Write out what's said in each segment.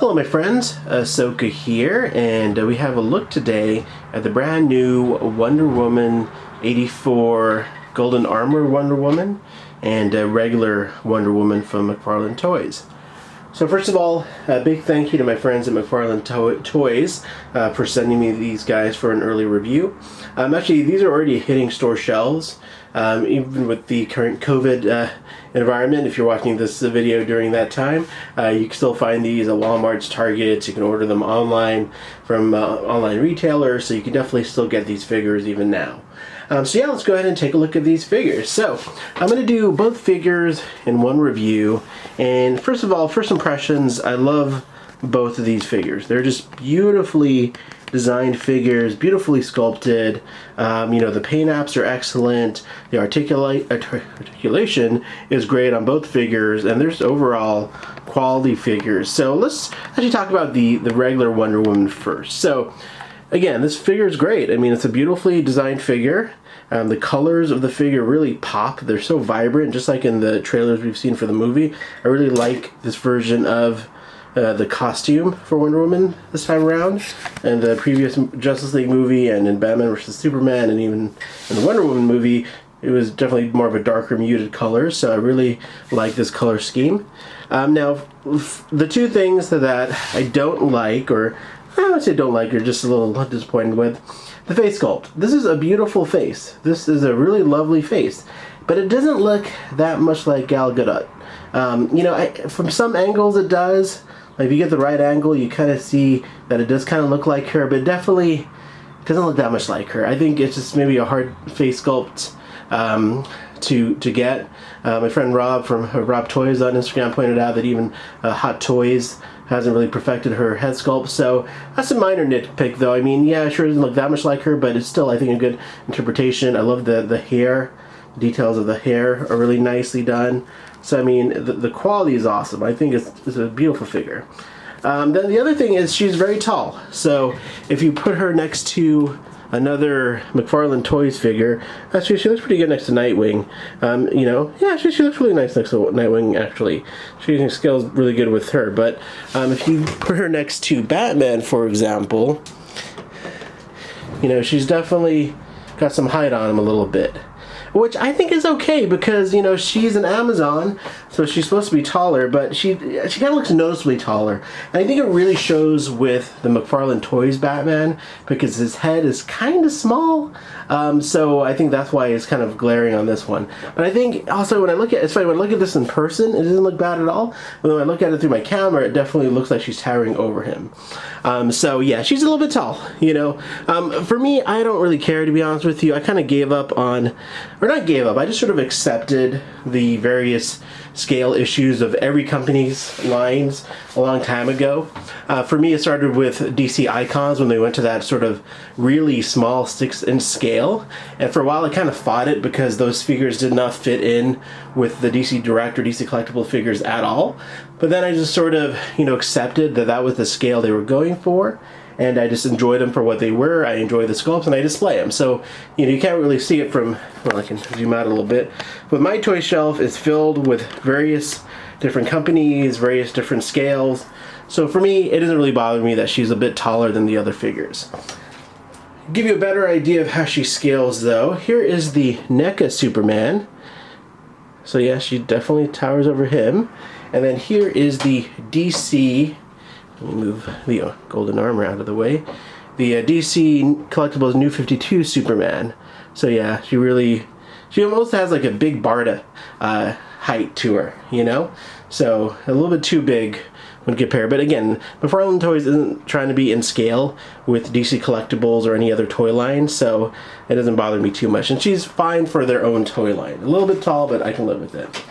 Hello my friends, Ahsoka here, and we have a look today at the brand new Wonder Woman 84 Golden Armor Wonder Woman and a regular Wonder Woman from Mcfarlane Toys. So first of all, a big thank you to my friends at Mcfarlane Toys for sending me these guys for an early review. Actually, these are already hitting store shelves, even with the current COVID environment. If you're watching this video during that time, you can still find these at Walmart's, Targets. You can order them online from online retailers, so you can definitely still get these figures even now. So yeah, let's go ahead and take a look at these figures. So I'm going to do both figures in one review. And first of all, first impressions, I love both of these figures. They're just beautifully designed figures, beautifully sculpted. You know, the paint apps are excellent. The articulation is great on both figures, and there's overall quality figures. So let's actually talk about the regular Wonder Woman first. So again, this figure is great. I mean, it's a beautifully designed figure. The colors of the figure really pop. They're so vibrant, just like in the trailers we've seen for the movie. I really like this version of the costume for Wonder Woman this time around. And the previous Justice League movie, and in Batman vs. Superman, and even in the Wonder Woman movie, it was definitely more of a darker, muted color. So I really like this color scheme. Now, the two things that I don't like, or I would say don't like, or just a little disappointed with, the face sculpt. This is a beautiful face. This is a really lovely face, but it doesn't look that much like Gal Gadot. You know, from some angles it does. Like if you get the right angle, you kind of see that it does kind of look like her, but it definitely doesn't look that much like her. I think it's just maybe a hard face sculpt to get. My friend Rob from Rob Toys on Instagram pointed out that even Hot Toys hasn't really perfected her head sculpt, so that's a minor nitpick though. I mean, yeah, sure, it doesn't look that much like her, but it's still, I think, a good interpretation. I love the hair. The details of the hair are really nicely done. So I mean, the quality is awesome. I think it's a beautiful figure. Then the other thing is she's very tall. So if you put her next to another Mcfarlane Toys figure, actually she looks pretty good next to Nightwing. You know, yeah, she looks really nice next to Nightwing, actually. She scales really good with her. But if you put her next to Batman, for example, you know, she's definitely got some height on him a little bit, which I think is okay because, you know, she's an Amazon, so she's supposed to be taller, but she kind of looks noticeably taller. And I think it really shows with the Mcfarlane Toys Batman because his head is kind of small. So I think that's why it's kind of glaring on this one. But I think also when I look at it's funny, when I look at this in person, it doesn't look bad at all. But when I look at it through my camera, it definitely looks like she's towering over him. So yeah, she's a little bit tall, you know. For me, I don't really care, to be honest with you. I kind of gave up on, or not gave up, I just sort of accepted the various scale issues of every company's lines a long time ago. For me, it started with DC Icons when they went to that sort of really small 6-inch scale, and for a while I kind of fought it because those figures did not fit in with the DC Direct or DC Collectible figures at all. But then I just sort of, you know, accepted that that was the scale they were going for, and I just enjoyed them for what they were. I enjoy the sculpts and I display them. So, you know, you can't really see it from, well, I can zoom out a little bit. But my toy shelf is filled with various different companies, various different scales. So for me, it doesn't really bother me that she's a bit taller than the other figures. Give you a better idea of how she scales though, here is the NECA Superman. So yeah, she definitely towers over him. And then here is the DC, let me move the golden armor out of the way, the DC Collectibles New 52 Superman. So yeah, she almost has like a big Barda height to her, you know? So a little bit too big when compared. But again, Mcfarlane Toys isn't trying to be in scale with DC Collectibles or any other toy line, so it doesn't bother me too much. And she's fine for their own toy line. A little bit tall, but I can live with it.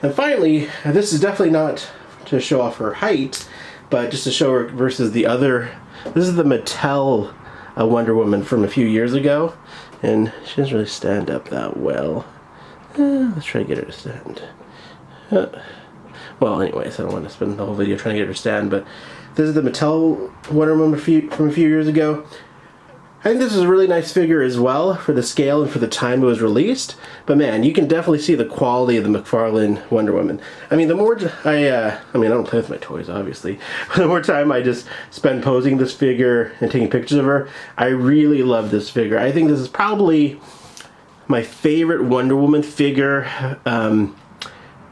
And finally, this is definitely not to show off her height, but just to show her versus the other. This is the Mattel Wonder Woman from a few years ago, and she doesn't really stand up that well. Let's try to get her to stand. Well, anyways, I don't want to spend the whole video trying to get her to stand, but this is the Mattel Wonder Woman from a few years ago. I think this is a really nice figure as well for the scale and for the time it was released. But man, you can definitely see the quality of the Mcfarlane Wonder Woman. I mean, the more I don't play with my toys, obviously. But the more time I just spend posing this figure and taking pictures of her, I really love this figure. I think this is probably my favorite Wonder Woman figure.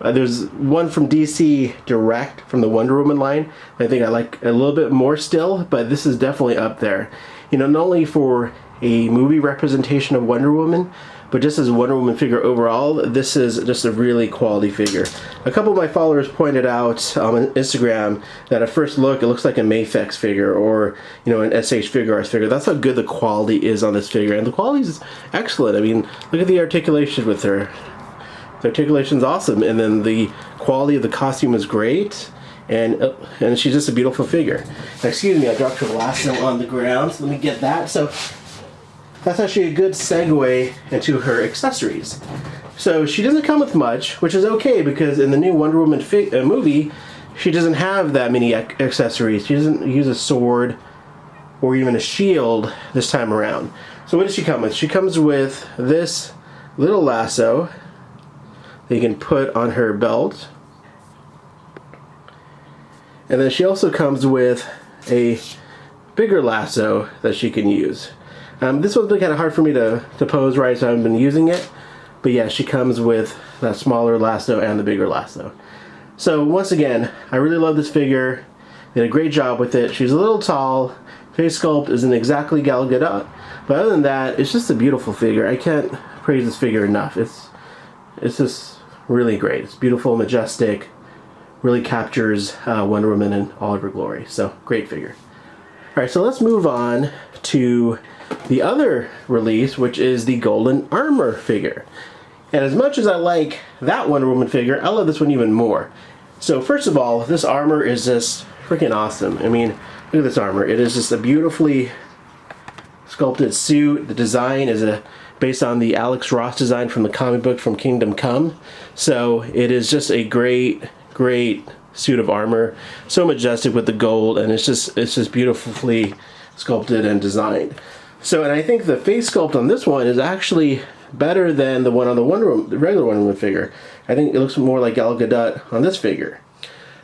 There's one from DC Direct from the Wonder Woman line. I think I like a little bit more still, but this is definitely up there. You know, not only for a movie representation of Wonder Woman, but just as a Wonder Woman figure overall, this is just a really quality figure. A couple of my followers pointed out on Instagram that at first look, it looks like a Mafex figure or, you know, an SH Figure Arts figure. That's how good the quality is on this figure. And the quality is excellent. I mean, look at the articulation with her. The articulation's awesome. And then the quality of the costume is great. And she's just a beautiful figure. Now, excuse me, I dropped her lasso on the ground, so let me get that. So that's actually a good segue into her accessories. So she doesn't come with much, which is okay because in the new Wonder Woman movie, she doesn't have that many accessories. She doesn't use a sword or even a shield this time around. So what does she come with? She comes with this little lasso that you can put on her belt. And then she also comes with a bigger lasso that she can use. This one's been kind of hard for me to pose right, so I haven't been using it. But yeah, she comes with that smaller lasso and the bigger lasso. So once again, I really love this figure. They did a great job with it. She's a little tall. Face sculpt isn't exactly Gal Gadot. But other than that, it's just a beautiful figure. I can't praise this figure enough. It's just really great. It's beautiful, majestic. Really captures Wonder Woman in all of her glory. So, great figure. Alright, so let's move on to the other release, which is the Golden Armor figure. And as much as I like that Wonder Woman figure, I love this one even more. So, first of all, this armor is just freaking awesome. I mean, look at this armor. It is just a beautifully sculpted suit. The design is based on the Alex Ross design from the comic book from Kingdom Come. So, it is just a great suit of armor, so majestic with the gold, and it's just beautifully sculpted and designed. So, and I think the face sculpt on this one is actually better than the one on the regular Wonder Woman figure. I think it looks more like Gal Gadot on this figure.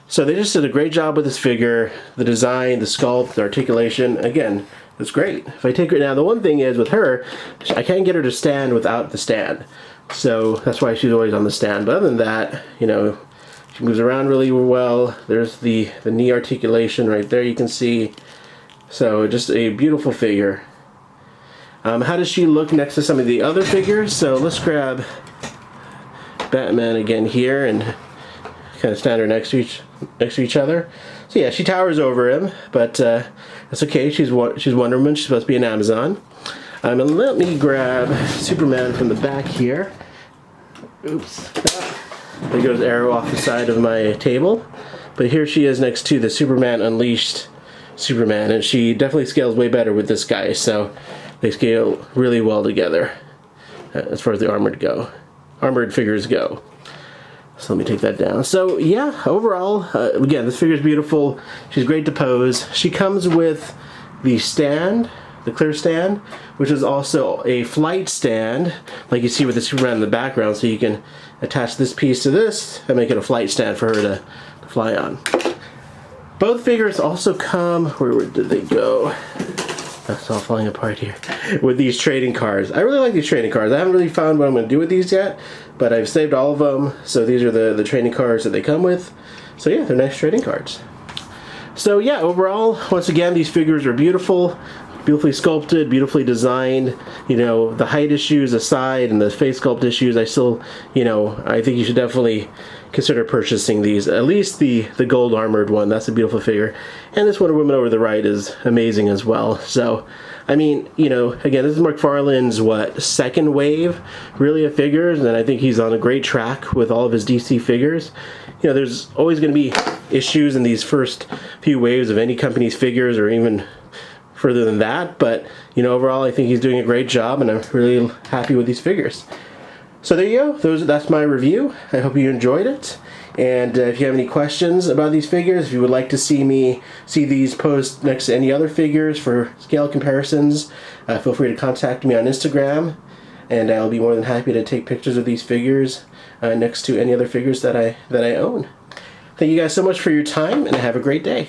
So they just did a great job with this figure. The design, the sculpt, the articulation, again, it's great. If I take her now, the one thing is with her, I can't get her to stand without the stand. So that's why she's always on the stand. But other than that, you know, she moves around really well. There's the knee articulation right there, you can see. So just a beautiful figure. How does she look next to some of the other figures? So let's grab Batman again here and kind of stand her next to each other. So yeah, she towers over him, but that's okay. She's Wonder Woman. She's supposed to be an Amazon. And let me grab Superman from the back here. Oops. There goes Arrow off the side of my table. But here she is next to the Superman Unleashed Superman, and she definitely scales way better with this guy, so they scale really well together as far as the armored figures go. So let me take that down. So yeah, overall, again, this figure is beautiful. She's great to pose. She comes with the stand, the clear stand, which is also a flight stand, like you see with the Superman in the background, so you can attach this piece to this and make it a flight stand for her to fly on. Both figures also come, where did they go? That's all falling apart here. With these trading cards. I really like these trading cards. I haven't really found what I'm going to do with these yet, but I've saved all of them. So these are the trading cards that they come with. So yeah, they're nice trading cards. So yeah, overall, once again, these figures are beautiful. Beautifully sculpted, beautifully designed. You know, the height issues aside and the face sculpt issues, I still, you know, I think you should definitely consider purchasing these. At least the gold armored one, that's a beautiful figure. And this Wonder Woman over the right is amazing as well. So, I mean, you know, again, this is McFarlane's, second wave, really, of figures, and I think he's on a great track with all of his DC figures. You know, there's always going to be issues in these first few waves of any company's figures, or even further than that, but you know, overall I think he's doing a great job, and I'm really happy with these figures. So there you go. That's my review. I hope you enjoyed it, And if you have any questions about these figures, if you would like to see these posed next to any other figures for scale comparisons, feel free to contact me on Instagram, and I'll be more than happy to take pictures of these figures next to any other figures that I own. Thank you guys so much for your time, and have a great day.